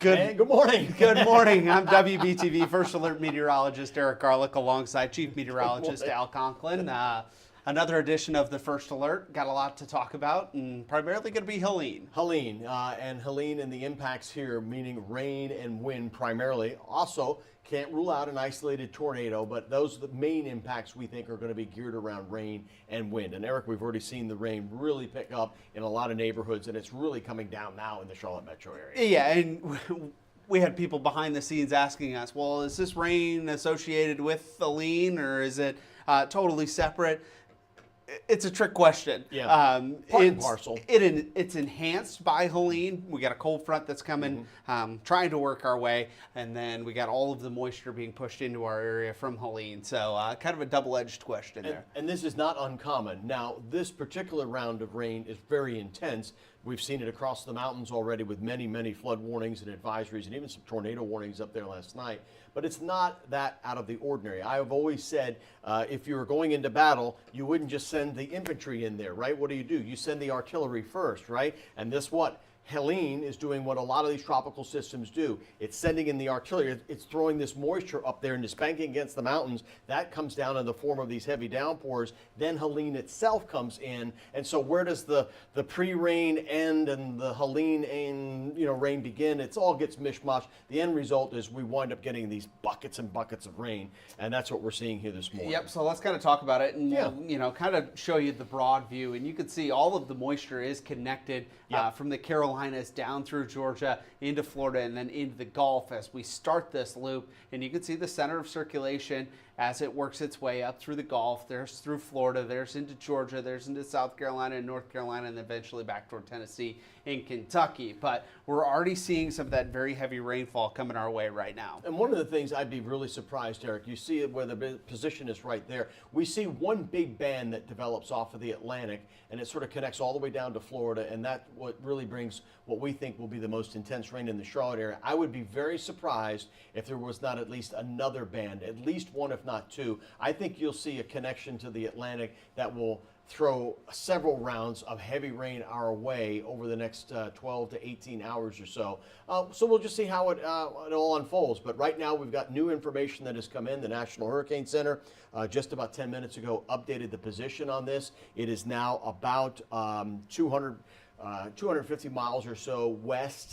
And good morning. Good morning. I'm WBTV First Alert Meteorologist Eric Garlick alongside Chief Meteorologist Al Conklin. Another edition of the First Alert. Got a lot to talk about, and primarily going to be Helene. Helene and the impacts here, meaning rain and wind primarily. Also, can't rule out an isolated tornado, but those are the main impacts we think are going to be geared around rain and wind. And Eric, we've already seen the rain really pick up in a lot of neighborhoods, and it's really coming down now in the Charlotte metro area. Yeah, and we had people behind the scenes asking us, well, is this rain associated with Helene, or is it totally separate? It's a trick question. Yeah, part and parcel. It's enhanced by Helene. We got a cold front that's coming, trying to work our way, and then we got all of the moisture being pushed into our area from Helene. So kind of a double-edged question there. And this is not uncommon. Now, this particular round of rain is very intense. We've seen it across the mountains already with many, many flood warnings and advisories and even some tornado warnings up there last night. But it's not that out of the ordinary. I have always said if you were going into battle, you wouldn't just send the infantry in there, right? What do? You send the artillery first, right? And this what? Helene is doing what a lot of these tropical systems do. It's sending in the artillery. It's throwing this moisture up there and it's banking against the mountains. That comes down in the form of these heavy downpours. Then Helene itself comes in. And so where does the pre-rain end and the Helene rain begin? It all gets mishmash. The end result is we wind up getting these buckets and buckets of rain. And that's what we're seeing here this morning. Yep, so let's kind of talk about it and we'll, kind of show you the broad view. And you can see all of the moisture is connected from the Carolinas down through Georgia into Florida and then into the Gulf as we start this loop. And you can see the center of circulation as it works its way up through the Gulf. There's through Florida, there's into Georgia, there's into South Carolina and North Carolina, and eventually back toward Tennessee and Kentucky. But we're already seeing some of that very heavy rainfall coming our way right now. And one of the things I'd be really surprised, Eric, you see it where the position is right there. We see one big band that develops off of the Atlantic, and it sort of connects all the way down to Florida, and that's what really brings what we think will be the most intense rain in the Charlotte area. I would be very surprised if there was not at least another band, at least one if not two. I think you'll see a connection to the Atlantic that will throw several rounds of heavy rain our way over the next 12 to 18 hours or so. So we'll just see how it all unfolds. But right now we've got new information that has come in. The National Hurricane Center just about 10 minutes ago updated the position on this. It is now about 250 miles or so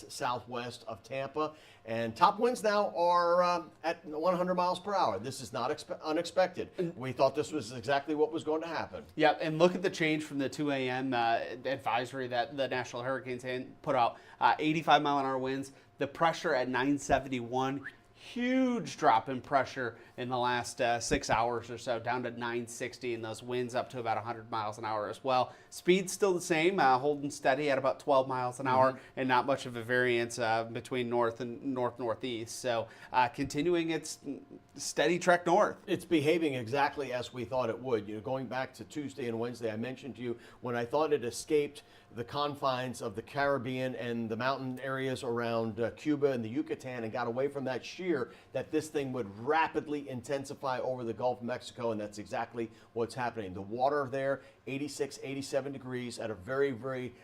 southwest of Tampa. And top winds now are at 100 miles per hour. This is not unexpected. We thought this was exactly what was going to happen. Yeah, and look at the change from the 2 a.m. Advisory that the National Hurricane Center put out. 85 mile an hour winds, the pressure at 971. Huge drop in pressure in the last 6 hours or so, down to 960, and those winds up to about 100 miles an hour as well. Speed's still the same, holding steady at about 12 miles an hour, and not much of a variance between north and northeast. So continuing its steady trek north. It's behaving exactly as we thought it would. Going back to Tuesday and Wednesday, I mentioned to you when I thought it escaped the confines of the Caribbean and the mountain areas around Cuba and the Yucatan and got away from that shear, that this thing would rapidly intensify over the Gulf of Mexico, and that's exactly what's happening. The water there, 86, 87 degrees at a very, very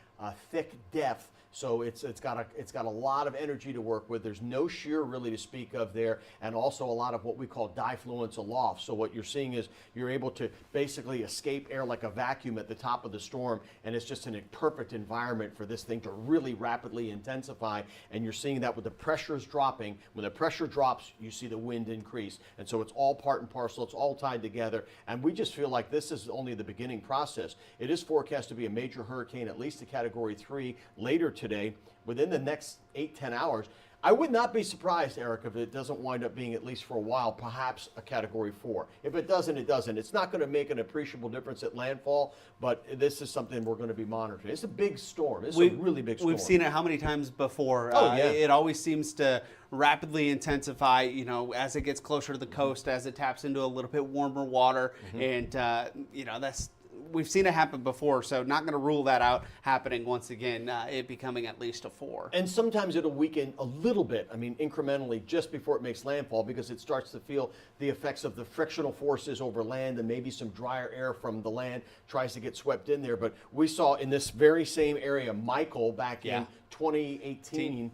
thick depth. So it's got a lot of energy to work with. There's no shear really to speak of there, and also a lot of what we call diffluence aloft. So what you're seeing is you're able to basically escape air like a vacuum at the top of the storm, and it's just a perfect environment for this thing to really rapidly intensify. And you're seeing that with the pressures dropping. When the pressure drops, you see the wind increase. And so it's all part and parcel. It's all tied together. And we just feel like this is only the beginning process. It is forecast to be a major hurricane, at least a Category 3 later today, within the next 8-10 hours. I would not be surprised, Eric, if it doesn't wind up being, at least for a while, perhaps a Category 4. If it doesn't, it doesn't. It's not going to make an appreciable difference at landfall, but this is something we're going to be monitoring. It's a big storm. It's a really big storm. We've seen it how many times before? It always seems to rapidly intensify, as it gets closer to the coast, as it taps into a little bit warmer water, and, that's we've seen it happen before, so not going to rule that out happening once again, it becoming at least a 4. And sometimes it'll weaken a little bit, incrementally, just before it makes landfall, because it starts to feel the effects of the frictional forces over land, and maybe some drier air from the land tries to get swept in there. But we saw in this very same area, Michael, back in 2018,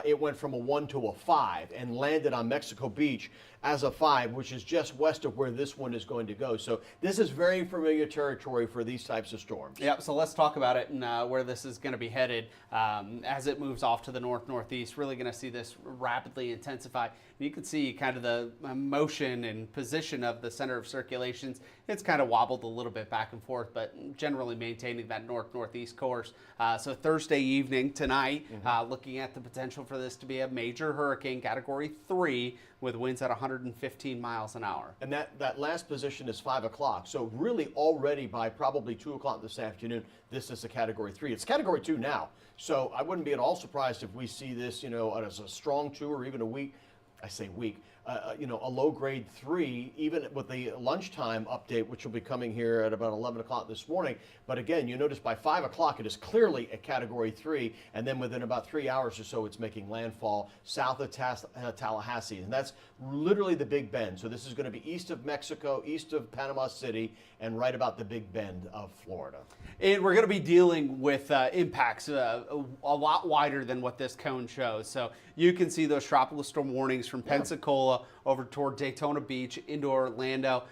it went from a 1 to a 5 and landed on Mexico Beach as a 5, which is just west of where this one is going to go. So this is very familiar territory for these types of storms. Yep, so let's talk about it and where this is going to be headed as it moves off to the north-northeast. Really going to see this rapidly intensify. And you can see kind of the motion and position of the center of circulations. It's kind of wobbled a little bit back and forth, but generally maintaining that north-northeast course. So Thursday evening tonight, looking at the potential for this to be a major hurricane, Category 3, with winds at 115 miles an hour. And that last position is 5 o'clock. So really already by probably 2 o'clock this afternoon, this is a Category 3. It's Category 2 now. So I wouldn't be at all surprised if we see this, as a strong 2 or even a weak, I say weak, a low grade 3, even with the lunchtime update, which will be coming here at about 11 o'clock this morning. But again, you notice by 5 o'clock, it is clearly a Category 3. And then within about 3 hours or so, it's making landfall south of Tallahassee. And that's literally the Big Bend. So this is going to be east of Mexico, east of Panama City, and right about the Big Bend of Florida. And we're going to be dealing with impacts a lot wider than what this cone shows. So you can see those tropical storm warnings from Pensacola over toward Daytona Beach into Orlando.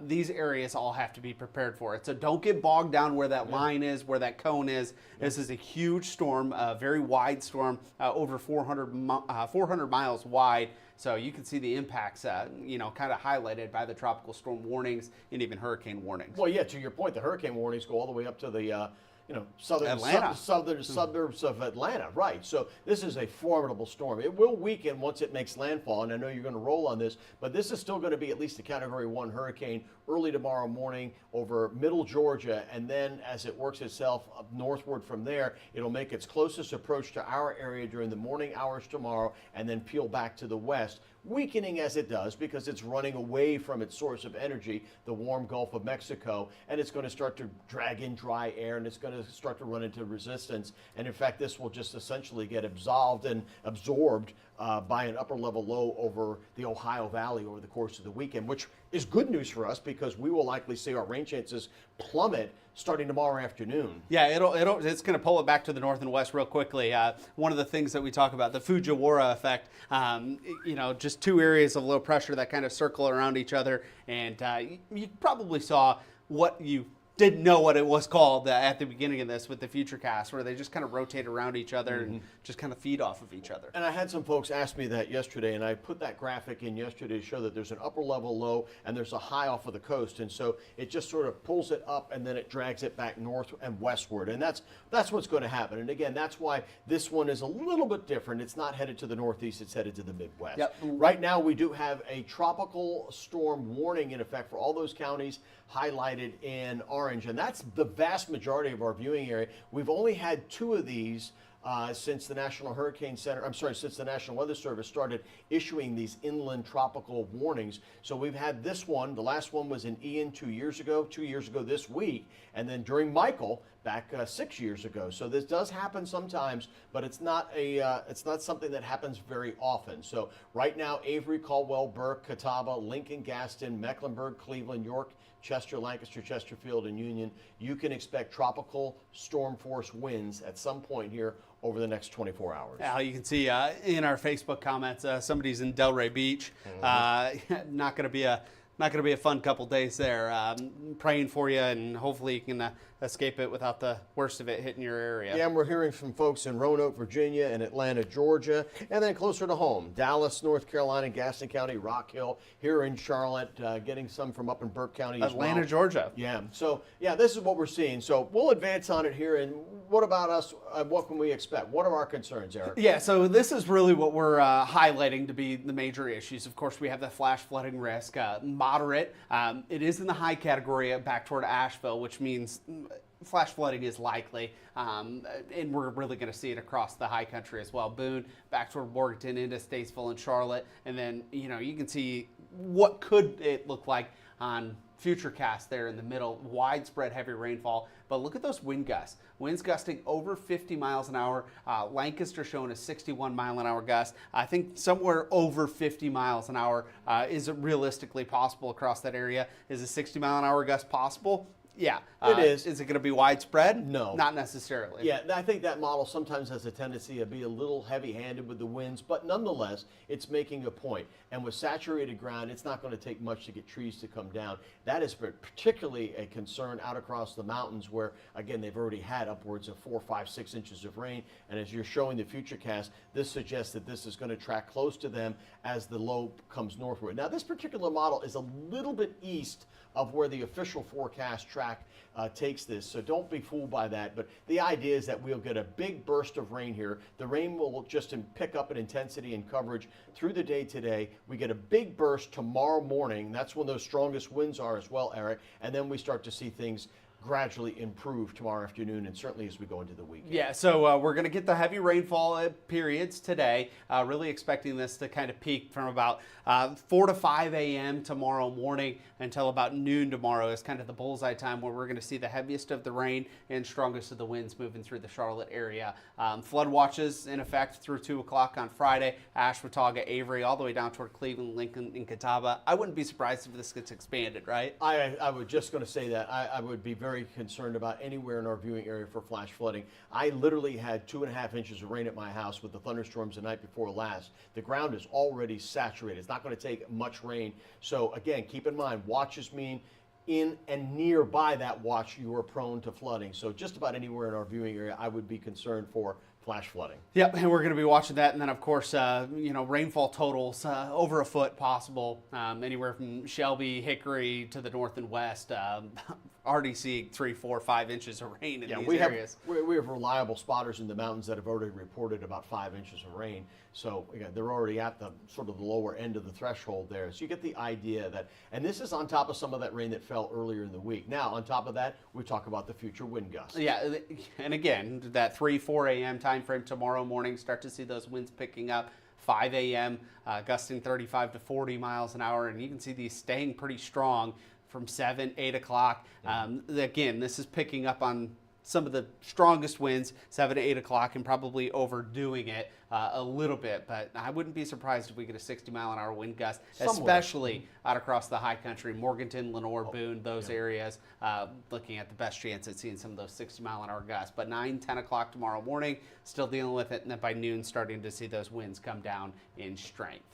These areas all have to be prepared for it. So don't get bogged down where that line is, where that cone is. This is a huge storm, a very wide storm, over 400 miles wide. So you can see the impacts, kind of highlighted by the tropical storm warnings and even hurricane warnings. Well, yeah, to your point, the hurricane warnings go all the way up to the southern suburbs of Atlanta, right? So this is a formidable storm. It will weaken once it makes landfall, and I know you're going to roll on this, but this is still going to be at least a Category 1 hurricane early tomorrow morning over middle Georgia, and then as it works itself up northward from there, it'll make its closest approach to our area during the morning hours tomorrow, and then peel back to the west, weakening as it does because it's running away from its source of energy, the warm Gulf of Mexico, and it's going to start to drag in dry air, and it's going to start to run into resistance. And in fact, this will just essentially get absolved and absorbed by an upper level low over the Ohio Valley over the course of the weekend, which is good news for us because we will likely see our rain chances plummet starting tomorrow afternoon. Yeah, it's going to pull it back to the north and west real quickly. One of the things that we talk about, the Fujiwara effect, just 2 areas of low pressure that kind of circle around each other. And you probably saw what you didn't know what it was called at the beginning of this with the Futurecast, where they just kind of rotate around each other and just kind of feed off of each other. And I had some folks ask me that yesterday, and I put that graphic in yesterday to show that there's an upper level low and there's a high off of the coast. And so it just sort of pulls it up and then it drags it back north and westward. And that's what's going to happen. And again, that's why this one is a little bit different. It's not headed to the northeast, it's headed to the Midwest. Yep. Right now, we do have a tropical storm warning in effect for all those counties highlighted in orange, and that's the vast majority of our viewing area. We've only had 2 of these since the National Weather Service started issuing these inland tropical warnings. So we've had this one. The last one was in Ian 2 years ago this week, and then during Michael back 6 years ago. So this does happen sometimes, but it's not something that happens very often. So right now, Avery, Caldwell, Burke, Catawba, Lincoln, Gaston, Mecklenburg, Cleveland, York, Chester, Lancaster, Chesterfield, and Union, you can expect tropical storm force winds at some point here over the next 24 hours. Al, you can see in our Facebook comments, somebody's in Delray Beach. Not going to be a fun couple days there. Praying for you, and hopefully you can escape it without the worst of it hitting your area. Yeah, and we're hearing from folks in Roanoke, Virginia, and Atlanta, Georgia, and then closer to home, Dallas, North Carolina, Gaston County, Rock Hill, here in Charlotte, getting some from up in Burke County as well. Atlanta, Georgia. Yeah, so yeah, this is what we're seeing. So we'll advance on it here, and what about us? What can we expect? What are our concerns, Eric? Yeah, so this is really what we're highlighting to be the major issues. Of course, we have the flash flooding risk, moderate. It is in the high category back toward Asheville, which means flash flooding is likely, and we're really going to see it across the high country as well. Boone, back toward Morganton, into Statesville and Charlotte, and then you can see what could it look like on Futurecast there in the middle. Widespread heavy rainfall, but look at those wind gusts. Winds gusting over 50 miles an hour. Lancaster showing a 61 mile an hour gust. I think somewhere over 50 miles an hour is realistically possible across that area. Is a 60 mile an hour gust possible? Yeah. It is. Is it going to be widespread? No. Not necessarily. Yeah, I think that model sometimes has a tendency to be a little heavy-handed with the winds, but nonetheless, it's making a point. And with saturated ground, it's not going to take much to get trees to come down. That is particularly a concern out across the mountains where, again, they've already had upwards of 4, 5, 6 inches of rain. And as you're showing the futurecast, this suggests that this is going to track close to them as the low comes northward. Now, this particular model is a little bit east of where the official forecast track takes this, so don't be fooled by that. But the idea is that we'll get a big burst of rain here. The rain will just pick up in intensity and coverage through the day today. We get a big burst tomorrow morning. That's when those strongest winds are as well, Eric. And then we start to see things gradually improve tomorrow afternoon and certainly as we go into the weekend. Yeah, so we're going to get the heavy rainfall periods today. Really expecting this to kind of peak from about 4 to 5 a.m. tomorrow morning until about noon tomorrow is kind of the bullseye time where we're going to see the heaviest of the rain and strongest of the winds moving through the Charlotte area. Flood watches in effect through 2 o'clock on Friday, Ashwaubenon, Avery, all the way down toward Cleveland, Lincoln, and Catawba. I wouldn't be surprised if this gets expanded, right? I was just going to say that. I would be very concerned about anywhere in our viewing area for flash flooding. I literally had 2.5 inches of rain at my house with the thunderstorms the night before last. The ground is already saturated. It's not going to take much rain. So again, keep in mind, watches mean in and nearby that watch you are prone to flooding. So just about anywhere in our viewing area, I would be concerned for flash flooding. Yep, and we're going to be watching that, and then of course, rainfall totals over a foot possible, anywhere from Shelby, Hickory to the north and west. Already seeing 3, 4, 5 inches of rain in these areas. We have reliable spotters in the mountains that have already reported about 5 inches of rain. So again, they're already at the sort of the lower end of the threshold there. So you get the idea that, and this is on top of some of that rain that fell earlier in the week. Now, on top of that, we talk about the future wind gusts. Yeah, and again, that 3, 4 a.m. time frame tomorrow morning, start to see those winds picking up. 5 a.m., gusting 35 to 40 miles an hour, and you can see these staying pretty strong from 7, 8 o'clock. Again, this is picking up on some of the strongest winds, 7 to 8 o'clock, and probably overdoing it a little bit. But I wouldn't be surprised if we get a 60-mile-an-hour wind gust, especially out across the high country, Morganton, Lenore, Boone, those areas, looking at the best chance at seeing some of those 60-mile-an-hour gusts. But 9, 10 o'clock tomorrow morning, still dealing with it, and then by noon, starting to see those winds come down in strength.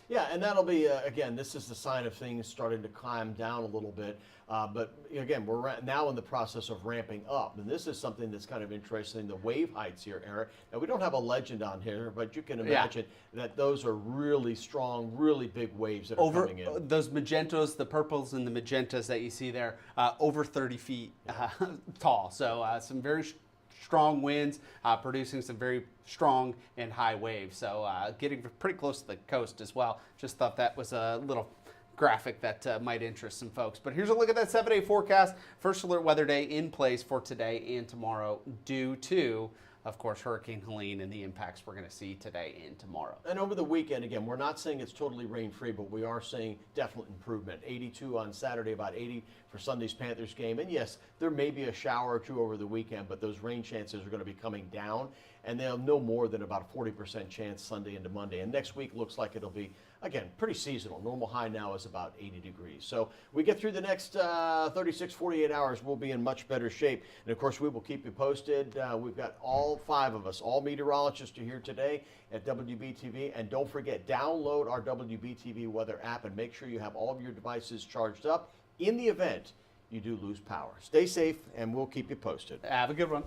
Yeah, and that'll be, again, this is the sign of things starting to climb down a little bit. But again, we're now in the process of ramping up. And this is something that's kind of interesting, the wave heights here, Eric. Now, we don't have a legend on here, but you can imagine that those are really strong, really big waves that are coming in. Those magentas, the purples and the magentas that you see there, over 30 feet tall. So some very strong winds, producing some very strong and high waves. So getting pretty close to the coast as well. Just thought that was a little graphic that might interest some folks. But here's a look at that 7-day forecast. First alert weather day in place for today and tomorrow due to, of course, Hurricane Helene and the impacts we're going to see today and tomorrow. And over the weekend, again, we're not saying it's totally rain-free, but we are saying definite improvement. 82 on Saturday, about 80 for Sunday's Panthers game. And yes, there may be a shower or two over the weekend, but those rain chances are going to be coming down, and they'll no more than about a 40% chance Sunday into Monday. And next week looks like it'll be, again, pretty seasonal. Normal high now is about 80 degrees. So we get through the next 36, 48 hours, we'll be in much better shape. And of course, we will keep you posted. We've got all 5 of us, all meteorologists are here today at WBTV. And don't forget, download our WBTV weather app and make sure you have all of your devices charged up in the event you do lose power. Stay safe, and we'll keep you posted. Have a good one.